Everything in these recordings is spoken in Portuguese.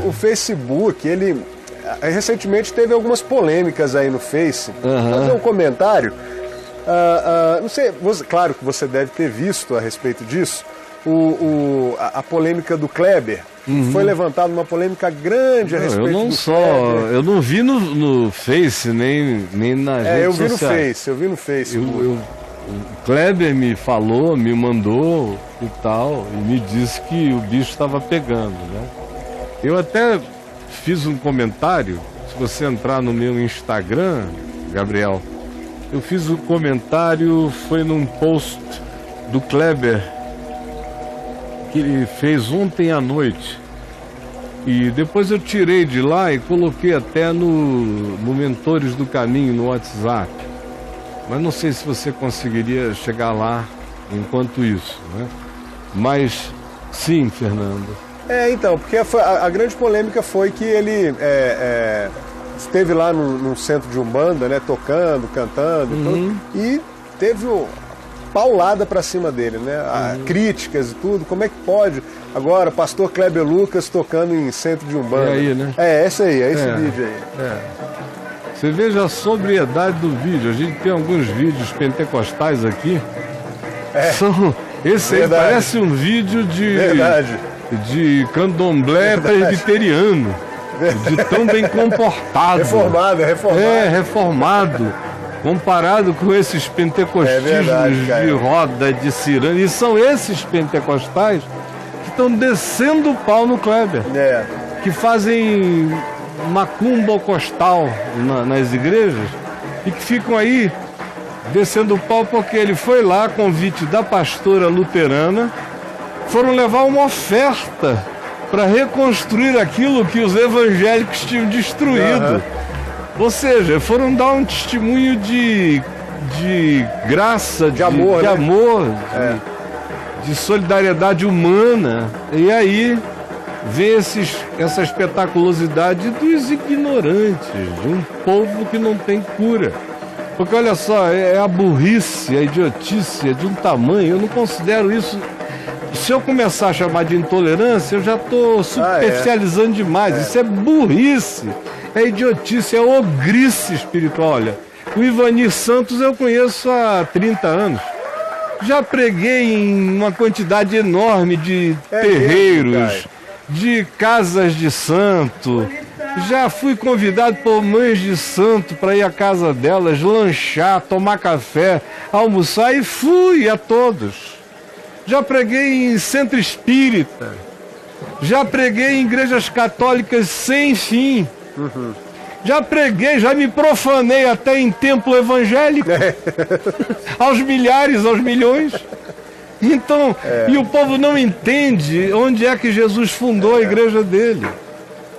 o Facebook, ele recentemente teve algumas polêmicas aí no Face. Fazer um comentário. Não sei, claro que você deve ter visto a respeito disso, a polêmica do Kleber. Foi levantada uma polêmica grande a respeito do Kleber. Eu não vi no Face, nem nas redes sociais. Eu vi no Face. O Kleber me falou, me mandou e tal, e me disse que o bicho estava pegando, né? Eu até fiz um comentário, se você entrar no meu Instagram, Gabriel, eu fiz um comentário, foi num post do Kleber, que ele fez ontem à noite. E depois eu tirei de lá e coloquei até no Mentores do Caminho, no WhatsApp. Mas não sei se você conseguiria chegar lá enquanto isso, né? Mas, sim, Fernando. Então, porque a grande polêmica foi que ele esteve lá num centro de Umbanda, né? Tocando, cantando, e teve paulada pra cima dele, né? Críticas e tudo. Como é que pode? Agora, pastor Kleber Lucas tocando em centro de Umbanda. É aí, né? Esse vídeo aí. Você veja a sobriedade do vídeo. A gente tem alguns vídeos pentecostais aqui. Esse aí parece um vídeo de candomblé presbiteriano. De tão bem comportado. Reformado. Reformado. Comparado com esses pentecostismos de roda, de ciranda. E são esses pentecostais que estão descendo o pau no Kleber. Que fazem macumba costal nas igrejas e que ficam aí descendo o pau porque ele foi lá a convite da pastora luterana, foram levar uma oferta para reconstruir aquilo que os evangélicos tinham destruído. Ou seja, foram dar um testemunho de graça, de amor, de solidariedade humana. E aí vem essa espetaculosidade dos ignorantes, de um povo que não tem cura. Porque olha só, a burrice, a idiotice é de um tamanho, eu não considero isso. Se eu começar a chamar de intolerância, eu já estou superficializando demais. Isso é burrice, é idiotice, é ogrice espiritual. Olha, o Ivanir Santos eu conheço há 30 anos. Já preguei em uma quantidade enorme de terreiros, de casas de santo. Já fui convidado por mães de santo para ir à casa delas, lanchar, tomar café, almoçar, e fui a todos. Já preguei em centro espírita, já preguei em igrejas católicas sem fim. Já preguei, já me profanei até em templo evangélico, aos milhares, aos milhões. Então, e o povo não entende onde é que Jesus fundou a igreja dele.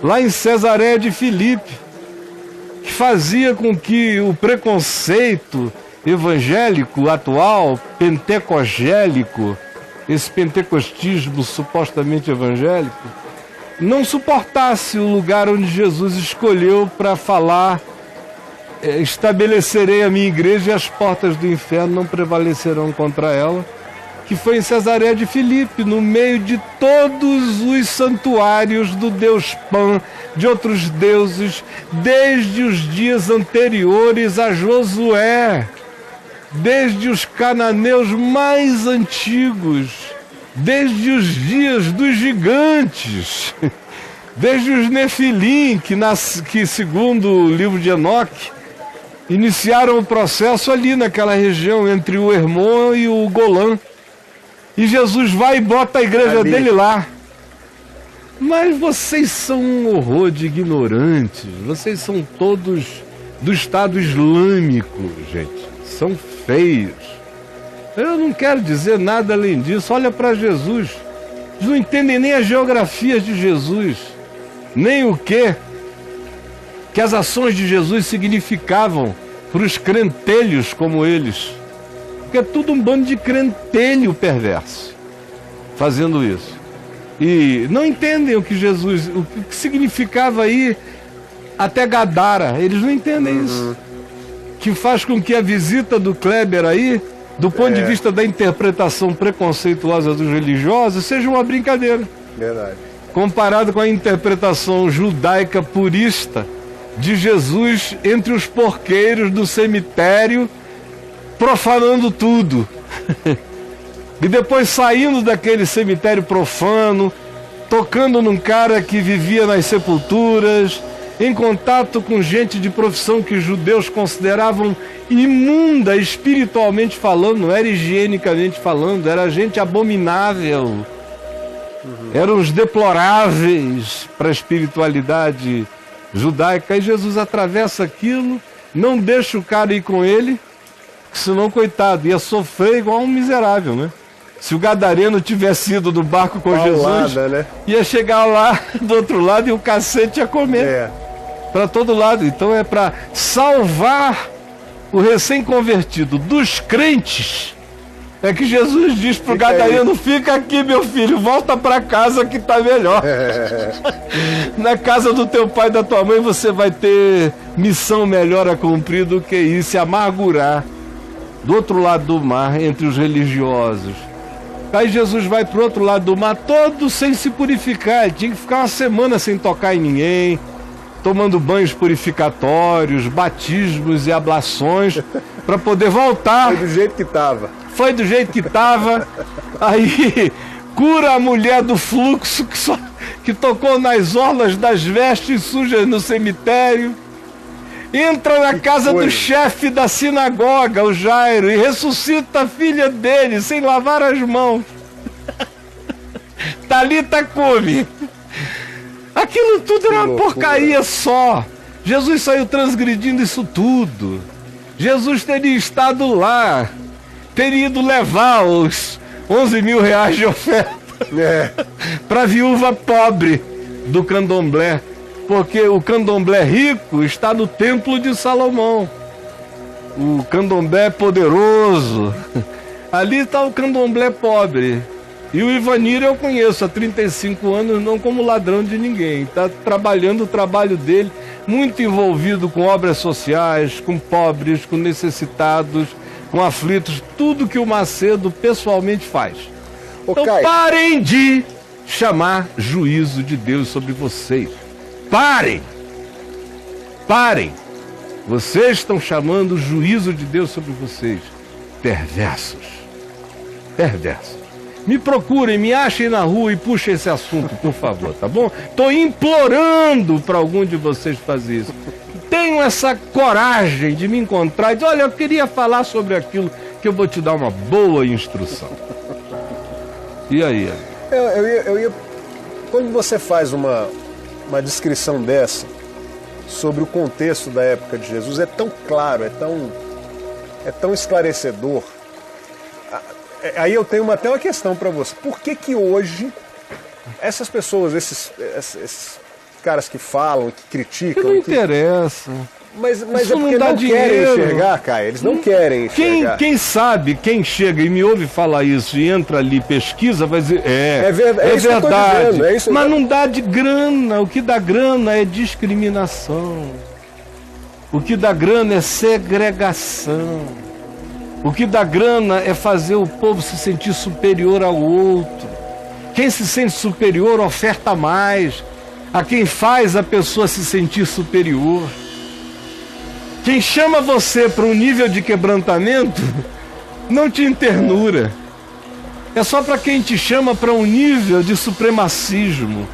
Lá em Cesareia de Filipe, que fazia com que o preconceito evangélico atual, pentecogélico, esse pentecostismo supostamente evangélico, não suportasse o lugar onde Jesus escolheu para falar: estabelecerei a minha igreja e as portas do inferno não prevalecerão contra ela, que foi em Cesareia de Filipe, no meio de todos os santuários do Deus Pan, de outros deuses, desde os dias anteriores a Josué, desde os cananeus mais antigos, desde os dias dos gigantes, desde os Nefilim, que segundo o livro de Enoque, iniciaram o processo ali naquela região entre o Hermon e o Golã. E Jesus vai e bota a igreja dele lá. Mas vocês são um horror de ignorantes. Vocês são todos do Estado Islâmico, gente. São feios. Eu não quero dizer nada além disso. Olha para Jesus. Eles não entendem nem as geografias de Jesus. Nem o que as ações de Jesus significavam para os crentelhos como eles. Porque é tudo um bando de crentelho perverso fazendo isso. E não entendem o que significava aí até Gadara. Eles não entendem isso. Que faz com que a visita do Kleber aí, do ponto de vista da interpretação preconceituosa dos religiosos, seja uma brincadeira. Verdade. comparado com a interpretação judaica purista de Jesus entre os porqueiros do cemitério, profanando tudo. E depois saindo daquele cemitério profano, tocando num cara que vivia nas sepulturas, em contato com gente de profissão que os judeus consideravam imunda espiritualmente falando, não era higienicamente falando, era gente abominável. Eram os deploráveis para a espiritualidade judaica. E Jesus atravessa aquilo, não deixa o cara ir com ele, senão, coitado, ia sofrer igual um miserável, né? Se o gadareno tivesse ido no barco com Jesus, né? Ia chegar lá do outro lado e o cacete ia comer para todo lado. Então é para salvar o recém-convertido dos crentes. É que Jesus diz pro gadareno: fica aqui, meu filho, volta para casa que tá melhor. Na casa do teu pai e da tua mãe você vai ter missão melhor a cumprir do que isso, se amargurar do outro lado do mar, entre os religiosos. Aí Jesus vai pro outro lado do mar, todo sem se purificar. Ele tinha que ficar uma semana sem tocar em ninguém, tomando banhos purificatórios, batismos e ablações, para poder voltar. Foi do jeito que estava. Foi do jeito que estava. Aí cura a mulher do fluxo que tocou nas orlas das vestes sujas no cemitério. Entra na casa do chefe da sinagoga, o Jairo, e ressuscita a filha dele sem lavar as mãos. Talita come. Aquilo tudo era uma porcaria só. Jesus saiu transgredindo isso tudo. Jesus teria estado lá, teria ido levar os 11 mil reais de oferta para a viúva pobre do candomblé, porque o candomblé rico está no templo de Salomão. O candomblé poderoso, ali está o candomblé pobre. E o Ivanir eu conheço há 35 anos, não como ladrão de ninguém. Está trabalhando o trabalho dele, muito envolvido com obras sociais, com pobres, com necessitados, com aflitos, tudo que o Macedo pessoalmente faz. Então parem de chamar juízo de Deus sobre vocês. Parem! Parem! Vocês estão chamando o juízo de Deus sobre vocês. Perversos. Perversos. Me procurem, me achem na rua e puxem esse assunto, por favor, tá bom? Estou implorando para algum de vocês fazer isso. Tenham essa coragem de me encontrar e dizer: olha, eu queria falar sobre aquilo, que eu vou te dar uma boa instrução. E aí? Eu ia... Quando você faz uma descrição dessa sobre o contexto da época de Jesus, é tão claro, é tão esclarecedor. Aí eu tenho até uma questão para você. Por que hoje essas pessoas, esses caras que falam, que criticam... Não interessa. Mas é porque não querem enxergar, Caio. Eles não querem enxergar. Quem sabe, quem chega e me ouve falar isso e entra ali, pesquisa, vai dizer: é verdade. Mas não dá de grana. O que dá grana é discriminação. O que dá grana é segregação. O que dá grana é fazer o povo se sentir superior ao outro. Quem se sente superior oferta mais a quem faz a pessoa se sentir superior. Quem chama você para um nível de quebrantamento não te internura. É só para quem te chama para um nível de supremacismo.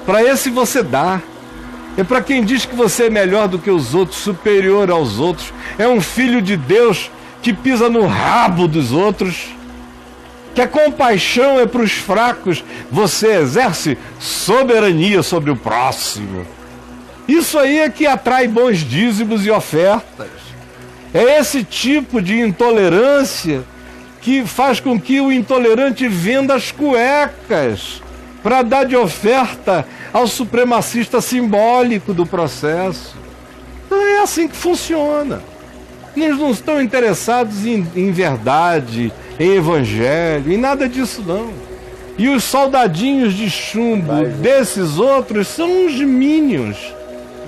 Para esse você dá. É para quem diz que você é melhor do que os outros, superior aos outros. É um filho de Deus que pisa no rabo dos outros. Que a compaixão é para os fracos. Você exerce soberania sobre o próximo. Isso aí é que atrai bons dízimos e ofertas. É esse tipo de intolerância que faz com que o intolerante venda as cuecas para dar de oferta ao supremacista simbólico do processo. Então é assim que funciona. Eles não estão interessados em verdade, em evangelho, em nada disso não. E os soldadinhos de chumbo desses outros são uns minions.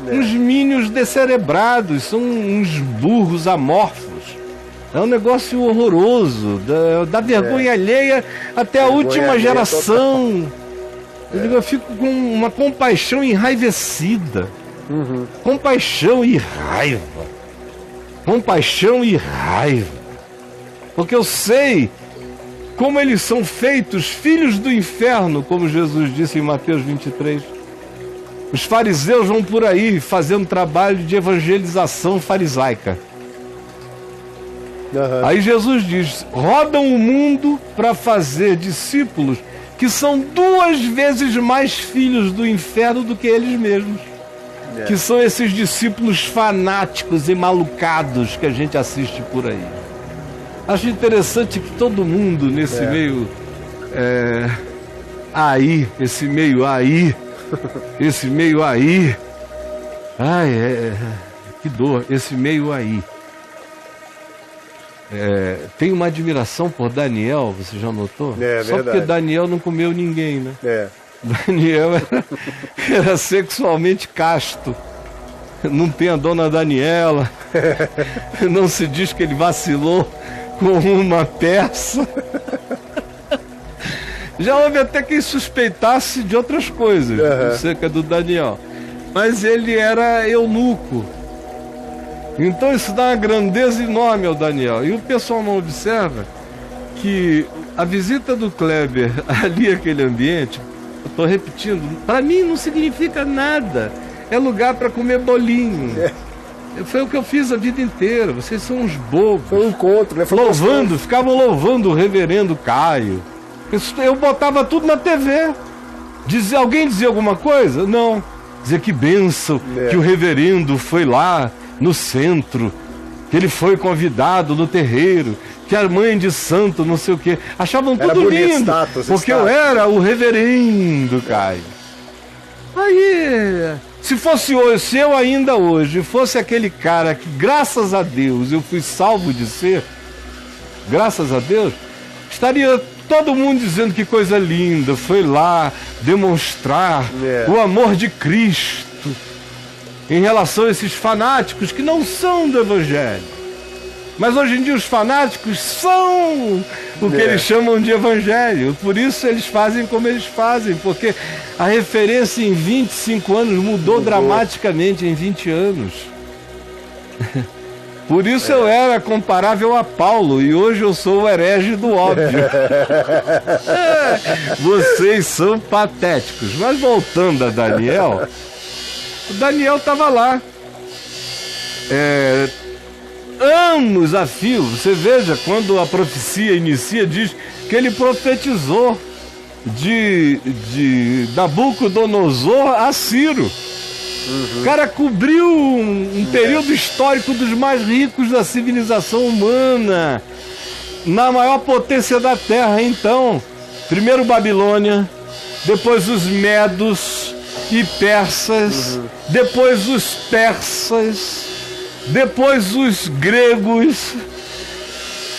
Uns minions descerebrados, são uns burros amorfos. É um negócio horroroso, da vergonha alheia até a última geração. Eu fico com uma compaixão enraivecida. Compaixão e raiva. Compaixão e raiva. Porque eu sei como eles são feitos filhos do inferno, como Jesus disse em Mateus 23. Os fariseus vão por aí fazendo trabalho de evangelização farisaica. Aí Jesus diz, rodam o mundo para fazer discípulos que são 2 vezes mais filhos do inferno do que eles mesmos. Que são esses discípulos fanáticos e malucados que a gente assiste por aí. Acho interessante que todo mundo nesse meio aí, esse meio aí, que dor, esse meio aí. Tem uma admiração por Daniel, você já notou? Só verdade. Porque Daniel não comeu ninguém, né? Daniel era sexualmente casto. Não tem a dona Daniela. Não se diz que ele vacilou com uma peça. Já houve até quem suspeitasse de outras coisas acerca do Daniel. Mas ele era eunuco. Então isso dá uma grandeza enorme ao Daniel. E o pessoal não observa que a visita do Kleber ali, aquele ambiente, eu estou repetindo, para mim não significa nada. É lugar para comer bolinho. Foi o que eu fiz a vida inteira. Vocês são uns bobos. Foi um encontro, né? Ficavam louvando o reverendo Caio. Eu botava tudo na TV. Alguém dizia alguma coisa? Não. Dizia que bênção, que o reverendo foi lá no centro, que ele foi convidado no terreiro, que a mãe de santo, não sei o quê. Achavam tudo lindo, porque eu era o reverendo Caio. Aí, se fosse hoje, se eu ainda hoje fosse aquele cara que, graças a Deus, eu fui salvo de ser, graças a Deus, estaria todo mundo dizendo que coisa linda, foi lá demonstrar o amor de Cristo em relação a esses fanáticos que não são do Evangelho. Mas hoje em dia os fanáticos são o que eles chamam de Evangelho. Por isso eles fazem como eles fazem, porque a referência em 25 anos mudou dramaticamente em 20 anos. Por isso eu era comparável a Paulo e hoje eu sou o herege do óbvio. Vocês são patéticos. Mas voltando a Daniel, o Daniel estava lá. Anos a fio. Você veja, quando a profecia inicia, diz que ele profetizou de Nabucodonosor a Ciro. O cara cobriu um período histórico dos mais ricos da civilização humana, na maior potência da terra. Então, primeiro Babilônia, depois os medos e persas, depois os persas, depois os gregos.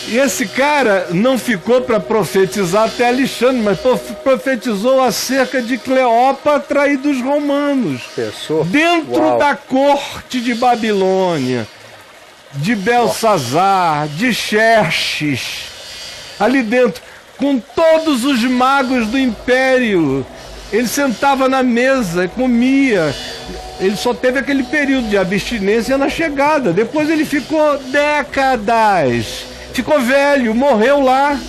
E esse cara não ficou para profetizar até Alexandre, mas profetizou acerca de Cleópatra e dos romanos. Dentro da corte de Babilônia, de Belsazar, de Xerxes, ali dentro, com todos os magos do império. Ele sentava na mesa, comia. Ele só teve aquele período de abstinência na chegada. Depois ele ficou décadas. Ficou velho, morreu lá,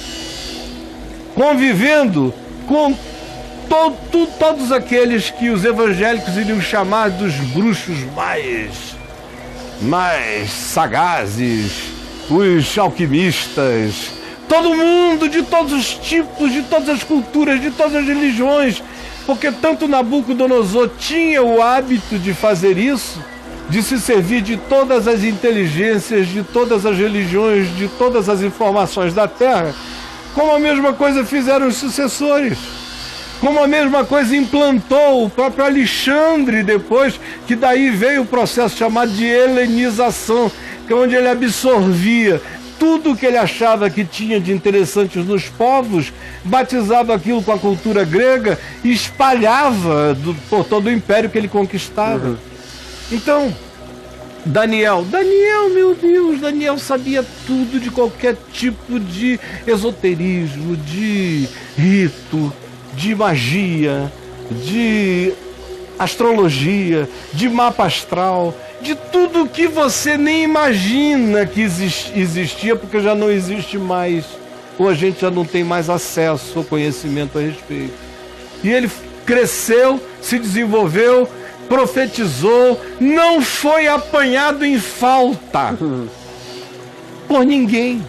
convivendo com todos aqueles que os evangélicos iriam chamar dos bruxos mais sagazes, os alquimistas, todo mundo de todos os tipos, de todas as culturas, de todas as religiões, porque tanto Nabucodonosor tinha o hábito de fazer isso, de se servir de todas as inteligências, de todas as religiões, de todas as informações da Terra, como a mesma coisa fizeram os sucessores, como a mesma coisa implantou o próprio Alexandre depois, que daí veio o processo chamado de helenização, que é onde ele absorvia tudo o que ele achava que tinha de interessante nos povos, batizava aquilo com a cultura grega e espalhava por todo o império que ele conquistava. Então, Daniel, meu Deus, Daniel sabia tudo de qualquer tipo de esoterismo, de rito, de magia, de astrologia, de mapa astral, de tudo que você nem imagina que existia, porque já não existe mais, ou a gente já não tem mais acesso ou conhecimento a respeito. E ele cresceu, se desenvolveu, profetizou, não foi apanhado em falta por ninguém.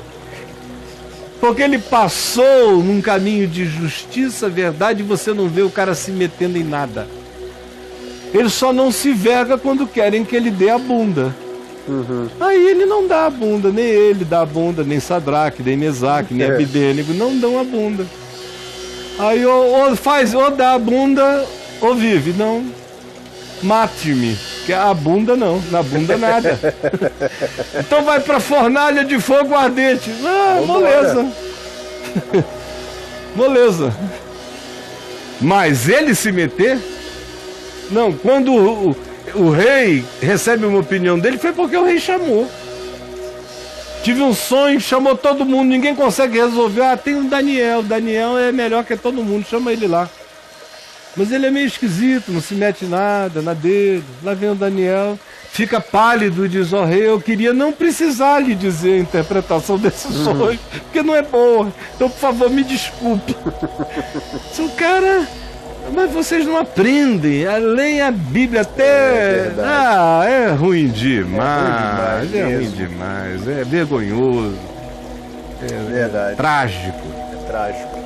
Porque ele passou num caminho de justiça, verdade, e você não vê o cara se metendo em nada. Ele só não se verga quando querem que ele dê a bunda. Aí ele não dá a bunda, nem ele dá a bunda, nem Sadraque, nem Mesaque, nem Abidênego, não dão a bunda. Aí ou dá a bunda ou vive, não. Mate-me, que a bunda não, na bunda nada. Então vai pra fornalha de fogo ardente. Ah, moleza. Moleza. Mas ele se meter? Não, quando o rei recebe uma opinião dele, foi porque o rei chamou. Tive um sonho, chamou todo mundo, ninguém consegue resolver. Ah, tem um Daniel, Daniel é melhor que todo mundo, chama ele lá. Mas ele é meio esquisito, não se mete em nada, na dele. Lá vem o Daniel, fica pálido e diz: ó rei, eu queria não precisar lhe dizer a interpretação desse sonho, porque não é boa. Então, por favor, me desculpe. O cara... Mas vocês não aprendem, leem a Bíblia até... é ruim demais, é ruim demais, é vergonhoso, Verdade. trágico. É trágico.